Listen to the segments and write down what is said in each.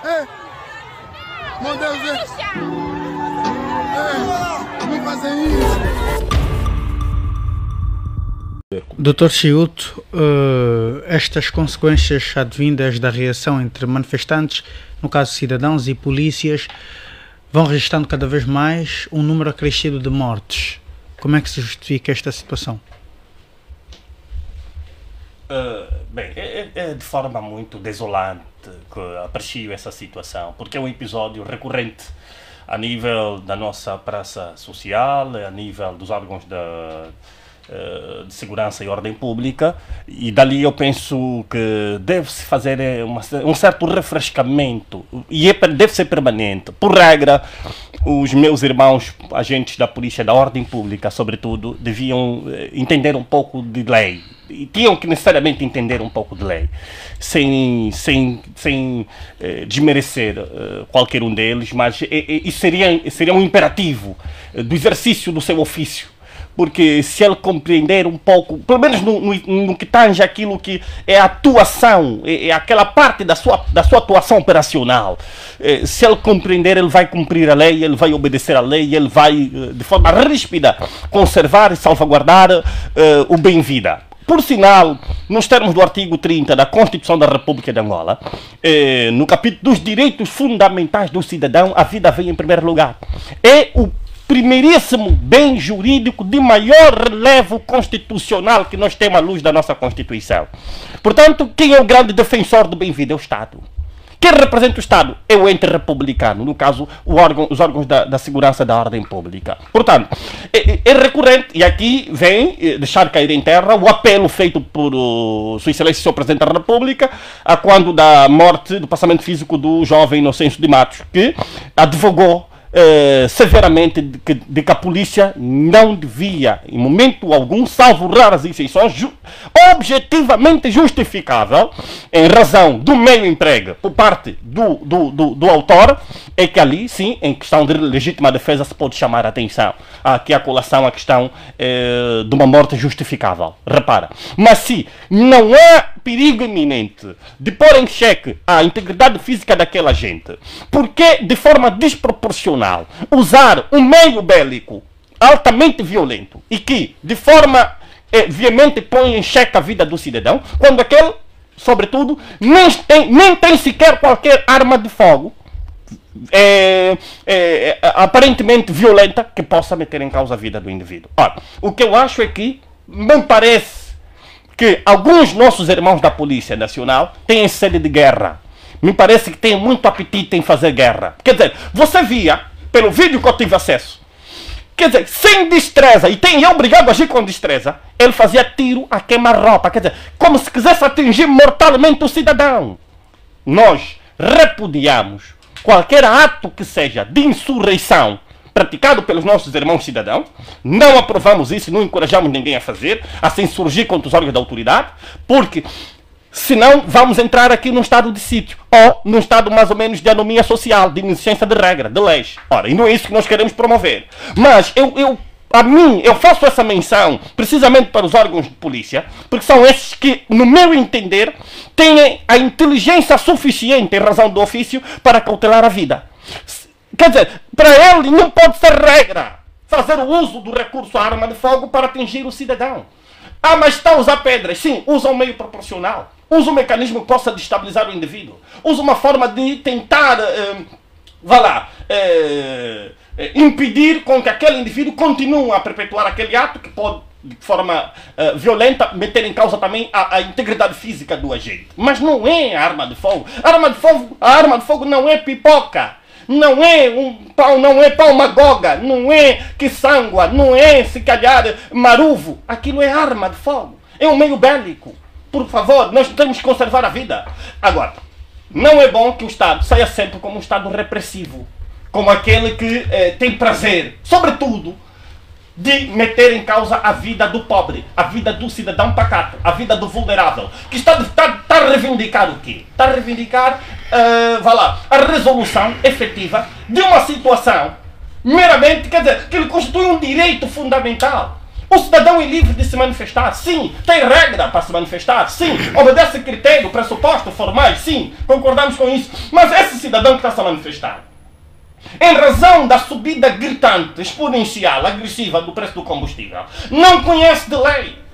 É. Meu Deus, não fazem isso. Dr. Chiuto, estas consequências advindas da reação entre manifestantes, no caso cidadãos e polícias, vão registrando cada vez mais um número acrescido de mortes. Como é que se justifica esta situação? Bem, é de forma muito desolante que aprecio essa situação, porque é um episódio recorrente a nível da nossa praça social, a nível dos órgãos de segurança e ordem pública, e dali eu penso que deve-se fazer um certo refrescamento, e deve ser permanente. Por regra, os meus irmãos, agentes da polícia, da ordem pública, sobretudo, deviam entender um pouco de lei, e tinham que necessariamente entender um pouco de lei, sem desmerecer qualquer um deles, mas isso seria um imperativo do exercício do seu ofício. Porque se ele compreender um pouco, pelo menos no que tange aquilo que é a atuação, é aquela parte da sua atuação operacional, se ele compreender, ele vai cumprir a lei, ele vai obedecer a lei, ele vai, de forma ríspida, conservar e salvaguardar o bem-vida. Por sinal, nos termos do artigo 30 da Constituição da República de Angola, no capítulo dos direitos fundamentais do cidadão, a vida vem em primeiro lugar. É o primeiríssimo bem jurídico de maior relevo constitucional que nós temos à luz da nossa Constituição. Portanto, quem é o grande defensor do bem-vida? É o Estado. Quem representa o Estado é o ente republicano, no caso, os órgãos da segurança da ordem pública. Portanto, é recorrente, e aqui vem deixar cair em terra o apelo feito por Sua Excelência, Sr. Presidente da República, a quando da morte, do passamento físico do jovem Inocêncio de Matos, que advogou severamente de que a polícia não devia, em momento algum, salvo raras exceções, objetivamente justificável, em razão do meio emprego por parte do autor, é que ali, sim, em questão de legítima defesa, se pode chamar a atenção aqui a colação à questão de uma morte justificável. Repara, mas se não há perigo iminente de pôr em xeque a integridade física daquela gente, porque de forma desproporcional usar um meio bélico altamente violento e que de forma veemente põe em xeque a vida do cidadão, quando aquele, sobretudo, nem tem sequer qualquer arma de fogo aparentemente violenta que possa meter em causa a vida do indivíduo. Ora, o que eu acho é que me parece que alguns nossos irmãos da Polícia Nacional têm sede de guerra. Me parece que têm muito apetite em fazer guerra. Quer dizer, você via, pelo vídeo que eu tive acesso, quer dizer, sem destreza, e é obrigado a agir com destreza, ele fazia tiro a queima-roupa, quer dizer, como se quisesse atingir mortalmente o cidadão. Nós repudiamos qualquer ato que seja de insurreição praticado pelos nossos irmãos cidadãos, não aprovamos isso, não encorajamos ninguém a fazer, a se insurgir contra os órgãos da autoridade, porque senão vamos entrar aqui num estado de sítio, ou num estado mais ou menos de anomia social, de inexistência de regra, de leis. Ora, e não é isso que nós queremos promover. Mas eu faço essa menção precisamente para os órgãos de polícia, porque são esses que, no meu entender, têm a inteligência suficiente, em razão do ofício, para cautelar a vida. Quer dizer, para ele não pode ser regra fazer o uso do recurso à arma de fogo para atingir o cidadão. Ah, mas está a usar pedras. Sim, usa um meio proporcional. Usa um mecanismo que possa destabilizar o indivíduo. Usa uma forma de tentar, impedir com que aquele indivíduo continue a perpetuar aquele ato que pode, de forma violenta, meter em causa também a integridade física do agente. Mas não é a arma de fogo. A arma de fogo não é pipoca. Não é pau magoga, não é quiçangua, não é, se calhar, maruvo. Aquilo é arma de fogo. É um meio bélico. Por favor, nós temos que conservar a vida. Agora, não é bom que o Estado saia sempre como um Estado repressivo. Como aquele que tem prazer, sobretudo, de meter em causa a vida do pobre, a vida do cidadão pacato, a vida do vulnerável, que está a reivindicar o quê? Está a reivindicar, a resolução efetiva de uma situação meramente, quer dizer, que lhe constitui um direito fundamental. O cidadão é livre de se manifestar, sim. Tem regra para se manifestar, sim. Obedece critério, pressuposto, formais, sim. Concordamos com isso. Mas esse cidadão que está a se manifestar, em razão da subida gritante, exponencial, agressiva do preço do combustível, não conhece de lei.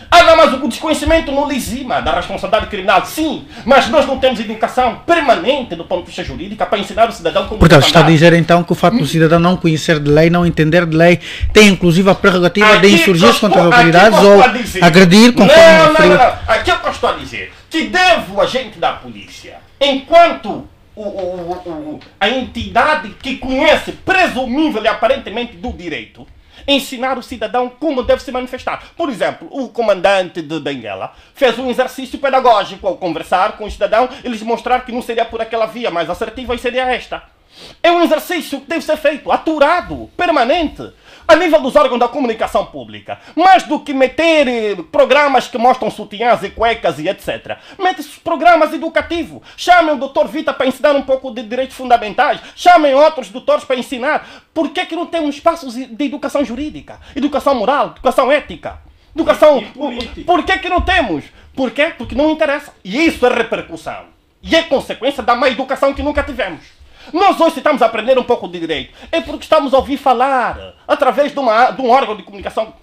Mas o desconhecimento não lhe exima da responsabilidade criminal, sim, mas nós não temos educação permanente do ponto de vista jurídico para ensinar o cidadão como... Portanto, está a dizer então que o facto do cidadão não conhecer de lei, não entender de lei, tem inclusive a prerrogativa de insurgir-se contra as autoridades ou agredir conforme referiu. Não. Aqui eu estou a dizer que deve o agente da polícia, enquanto a entidade que conhece presumível e aparentemente do direito, ensinar o cidadão como deve se manifestar. Por exemplo, o comandante de Benguela fez um exercício pedagógico ao conversar com o cidadão e lhes mostrar que não seria por aquela via mais assertiva e seria esta. É um exercício que deve ser feito, aturado, permanente, a nível dos órgãos da comunicação pública. Mais do que meter programas que mostram sutiãs e cuecas e etc. Mete-se programas educativos. Chamem o Dr. Vita para ensinar um pouco de direitos fundamentais. Chamem outros doutores para ensinar. Por que não temos espaços de educação jurídica? Educação moral, educação ética, educação... Por que não temos? Por quê? Porque não interessa. E isso é repercussão. E é consequência da má educação que nunca tivemos. Nós hoje estamos a aprender um pouco de direito. É porque estamos a ouvir falar através de um órgão de comunicação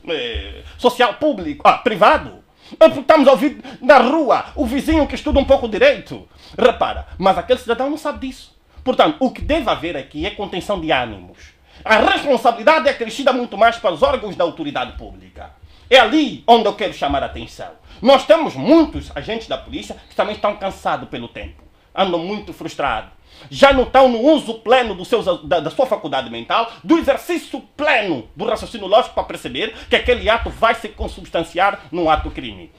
social público, privado. É porque estamos a ouvir na rua o vizinho que estuda um pouco direito. Repara, mas aquele cidadão não sabe disso. Portanto, o que deve haver aqui é contenção de ânimos. A responsabilidade é acrescida muito mais para os órgãos da autoridade pública. É ali onde eu quero chamar a atenção. Nós temos muitos agentes da polícia que também estão cansados pelo tempo. Andam muito frustrados. Já não estão no uso pleno da sua faculdade mental, do exercício pleno do raciocínio lógico para perceber que aquele ato vai se consubstanciar num ato crime.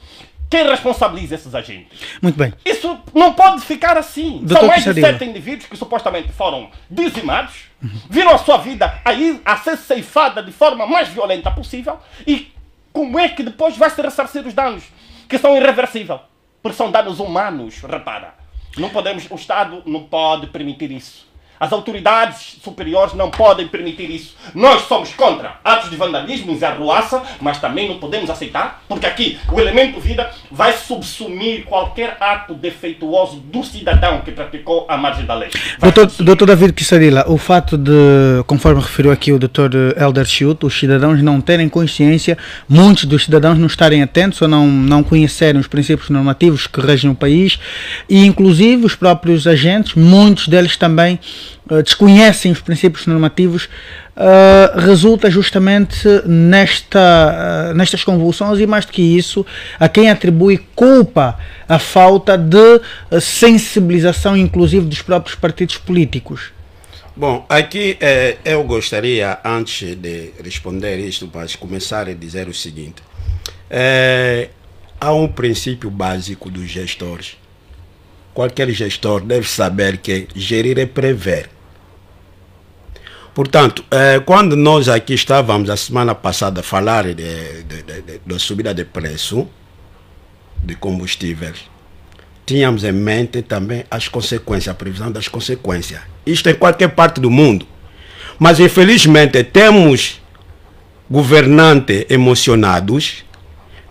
Quem responsabiliza esses agentes? Muito bem. Isso não pode ficar assim. Doutor São mais de Pissadilla. 7 indivíduos que supostamente foram dizimados, viram a sua vida a ser ceifada de forma mais violenta possível, e como é que depois vai se ressarcir os danos, que são irreversíveis? Porque são danos humanos, repara. Não podemos, o Estado não pode permitir isso. As autoridades superiores não podem permitir isso. Nós somos contra atos de vandalismo e arruaça, mas também não podemos aceitar, porque aqui o elemento vida vai subsumir qualquer ato defeituoso do cidadão que praticou à margem da lei. Doutor David Pissadilla, o fato de, conforme referiu aqui o Dr. Elder Chiuto, os cidadãos não terem consciência, muitos dos cidadãos não estarem atentos ou não conhecerem os princípios normativos que regem o país, e inclusive os próprios agentes, muitos deles também desconhecem os princípios normativos, resulta justamente nestas convulsões, e mais do que isso, a quem atribui culpa a falta de sensibilização, inclusive dos próprios partidos políticos. Bom, aqui eu gostaria, antes de responder isto, para começar a dizer o seguinte. Há um princípio básico dos gestores. Qualquer gestor deve saber que gerir é prever. Portanto, quando nós aqui estávamos a semana passada a falar da subida de preço de combustíveis, tínhamos em mente também as consequências, a previsão das consequências. Isto em qualquer parte do mundo. Mas infelizmente temos governantes emocionados,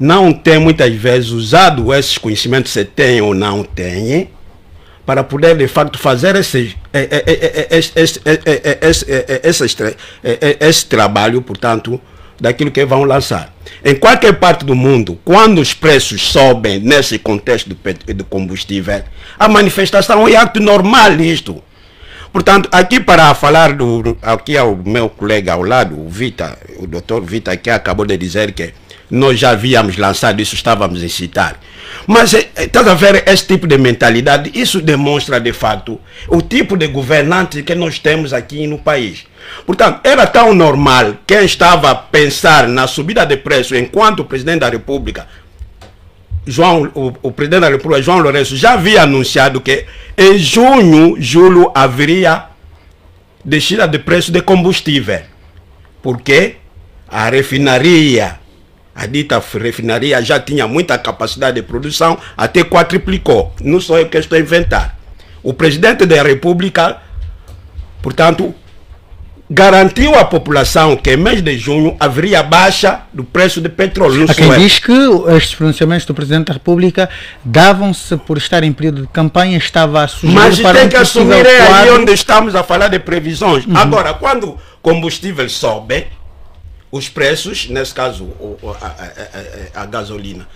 não têm muitas vezes usado esses conhecimentos, se têm ou não têm, para poder de facto fazer esse trabalho, portanto, daquilo que vão lançar. Em qualquer parte do mundo, quando os preços sobem nesse contexto do combustível, a manifestação é algo normal isto. Portanto, aqui para falar aqui ao meu colega ao lado, o Vita, o Dr. Vita, que acabou de dizer que nós já havíamos lançado isso, estávamos a incitar. Mas estás a ver esse tipo de mentalidade? Isso demonstra de fato o tipo de governante que nós temos aqui no país. Portanto, era tão normal quem estava a pensar na subida de preço enquanto o Presidente da República, o Presidente da República, João Lourenço, já havia anunciado que em junho, julho, haveria descida de preço de combustível. Porque a refinaria, a dita refinaria já tinha muita capacidade de produção, até quadruplicou. Não sou eu que estou a inventar. O Presidente da República, portanto, garantiu à população que em mês de junho haveria baixa do preço do petróleo. Há quem diz que estes pronunciamentos do Presidente da República davam-se por estar em período de campanha, estava a sugerir mas para tem um que possível assumir aí quadro. onde estamos a falar de previsões. Agora, quando o combustível sobe, os preços, nesse caso a gasolina,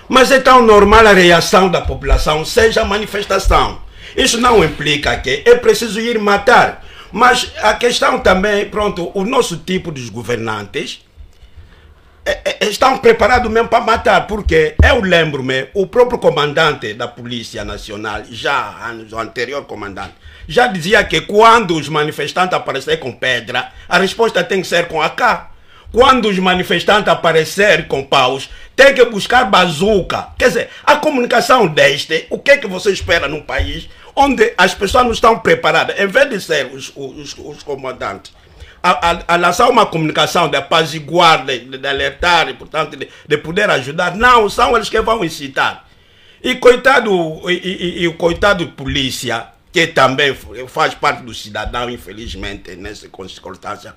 mas é tão normal a reação da população, seja a manifestação. Isso não implica que é preciso ir matar. Mas a questão também, pronto, o nosso tipo de governantes estão preparados mesmo para matar, porque eu lembro-me, o próprio comandante da Polícia Nacional, o anterior comandante, já dizia que quando os manifestantes aparecerem com pedra, a resposta tem que ser com AK. Quando os manifestantes aparecerem com paus, tem que buscar bazuca. Quer dizer, a comunicação deste, o que é que você espera num país onde as pessoas não estão preparadas? Em vez de ser os comandantes a lançar uma comunicação de apaziguar, de alertar, e, portanto, de poder ajudar, não, são eles que vão incitar. E coitado, o coitado de polícia, que também faz parte do cidadão, infelizmente, nessa circunstância.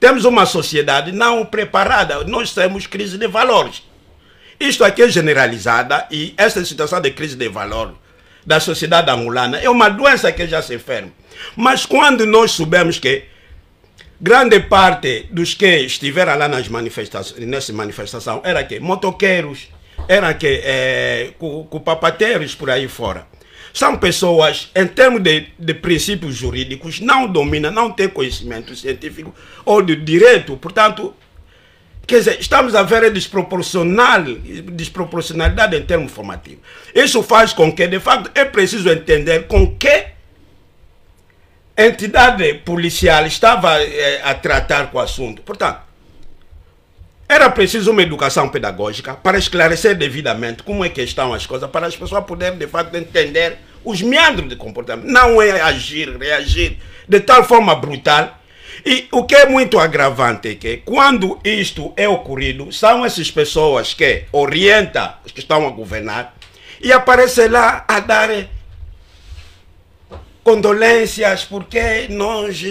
Temos uma sociedade não preparada, nós temos crise de valores. Isto aqui é generalizada e essa situação de crise de valor da sociedade angolana é uma doença que já se enferma. Mas quando nós soubemos que grande parte dos que estiveram lá nas manifestações, nessa manifestação era que motoqueiros, era que papateiros por aí fora. São pessoas, em termos de princípios jurídicos, não dominam, não têm conhecimento científico ou de direito. Portanto, quer dizer, estamos a ver a desproporcionalidade em termos formativos. Isso faz com que, de facto, é preciso entender com que entidade policial estava a tratar com o assunto. Portanto, era preciso uma educação pedagógica para esclarecer devidamente como é que estão as coisas, para as pessoas poderem, de facto, entender os meandros de comportamento. Não é agir, reagir de tal forma brutal. E o que é muito agravante é que, quando isto é ocorrido, são essas pessoas que orientam os que estão a governar e aparecem lá a dar condolências, porque nós,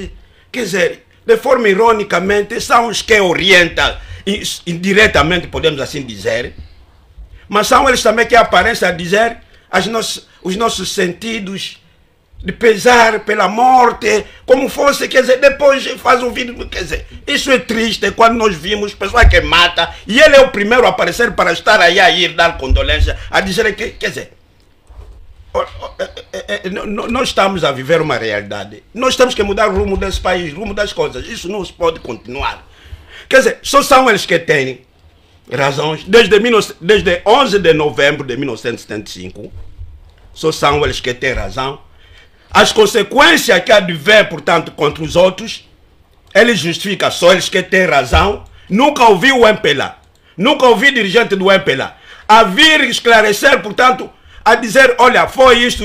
quer dizer, de forma ironicamente, são os que orientam, indiretamente podemos assim dizer, mas são eles também que aparecem a dizer os nossos sentidos de pesar pela morte, como fosse, quer dizer, depois faz um vídeo, quer dizer, isso é triste quando nós vimos pessoas que matam e ele é o primeiro a aparecer para estar aí a ir dar condolência, a dizer que, quer dizer, nós estamos a viver uma realidade, nós temos que mudar o rumo desse país, o rumo das coisas, isso não se pode continuar. Quer dizer, só são eles que têm razões, desde 11 de novembro de 1975, só são eles que têm razão. As consequências que advêm, portanto, contra os outros, eles justificam, só eles que têm razão. Nunca ouvi o MPLA, nunca ouvi dirigente do MPLA a vir esclarecer, portanto, a dizer, olha, foi isso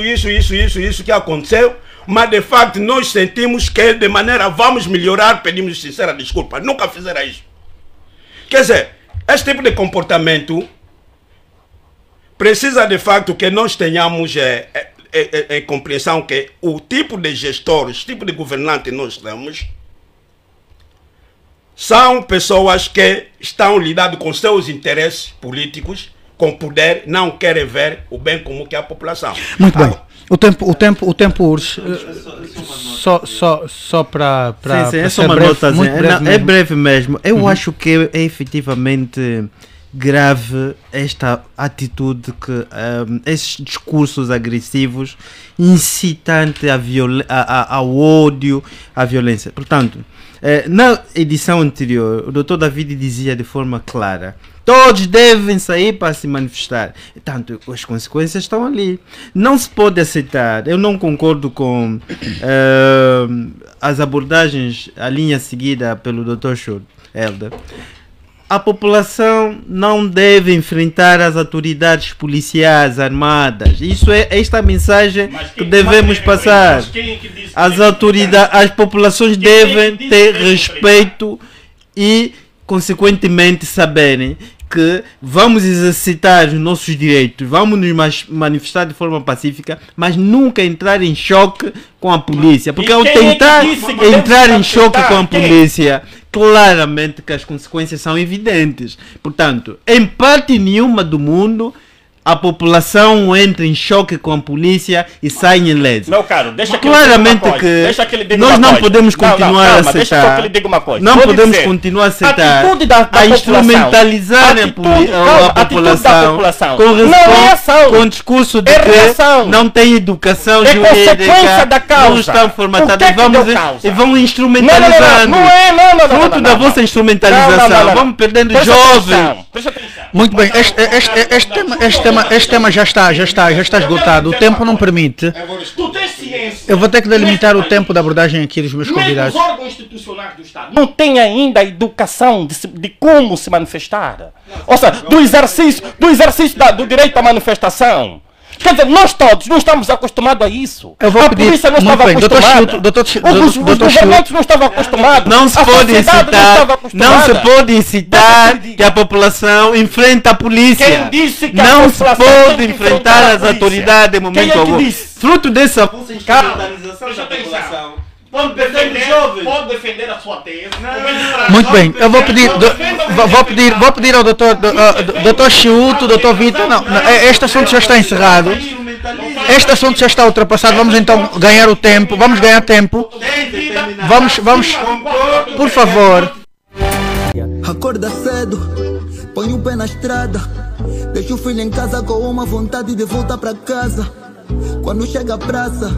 que aconteceu, mas de facto nós sentimos que de maneira vamos melhorar, pedimos sincera desculpa. Nunca fizeram isso. Quer dizer, este tipo de comportamento precisa de facto que nós tenhamos compreensão que o tipo de gestores, o tipo de governante que nós temos, são pessoas que estão lidando com seus interesses políticos, com poder, não querem ver o bem comum que é a população. Muito bem. O tempo urge. Só para sim, é só uma nota, é breve mesmo. Eu acho que é efetivamente grave esta atitude, que esses discursos agressivos incitantes ao ódio, à violência. Portanto, na edição anterior, o Dr. David dizia de forma clara: todos devem sair para se manifestar. Portanto, as consequências estão ali. Não se pode aceitar. Eu não concordo com as abordagens, a linha seguida pelo Dr. Helder. A população não deve enfrentar as autoridades policiais armadas. Isso é esta mensagem que devemos passar. As autoridades, as populações devem ter respeito e, consequentemente, saberem que vamos exercitar os nossos direitos, vamos nos manifestar de forma pacífica, mas nunca entrar em choque com a polícia, porque ao tentar entrar em choque com a polícia, claramente que as consequências são evidentes. Portanto, em parte nenhuma do mundo a população entra em choque com a polícia e sai ilesa. Meu caro, deixa que claramente que nós não podemos continuar a aceitar. Deixa só que ele diga uma coisa. Não podemos continuar a aceitar a instrumentalizar a população com o discurso de que não tem educação jurídica, não estão formatados e vão instrumentalizando. Fruto da vossa instrumentalização, vamos perdendo jovens. Muito bem, este tema já está esgotado, o tempo não permite. Tu tens ciência. Eu vou ter que delimitar o tempo da abordagem aqui dos meus convidados. Os órgãos institucionais do Estado não têm ainda a educação de como se manifestar. Ou seja, do exercício do direito à manifestação. Quer dizer, nós todos não estamos acostumados a isso. A polícia não estava acostumada. Os governantes não estavam acostumados. Não se pode incitar que a população enfrenta a polícia. Quem disse que não se pode enfrentar as autoridades em momento algum. Fruto dessa instrumentalização da população. Pode defender a sua tese. Muito bem, eu vou pedir ao doutor Chiuto, doutor Vitor, este assunto já está encerrado. Este assunto já está ultrapassado. Vamos então ganhar o tempo. Vamos ganhar tempo. Vamos, por favor. Acorda cedo, põe o pé na estrada, deixa o filho em casa com uma vontade de voltar para casa. Quando chega a praça,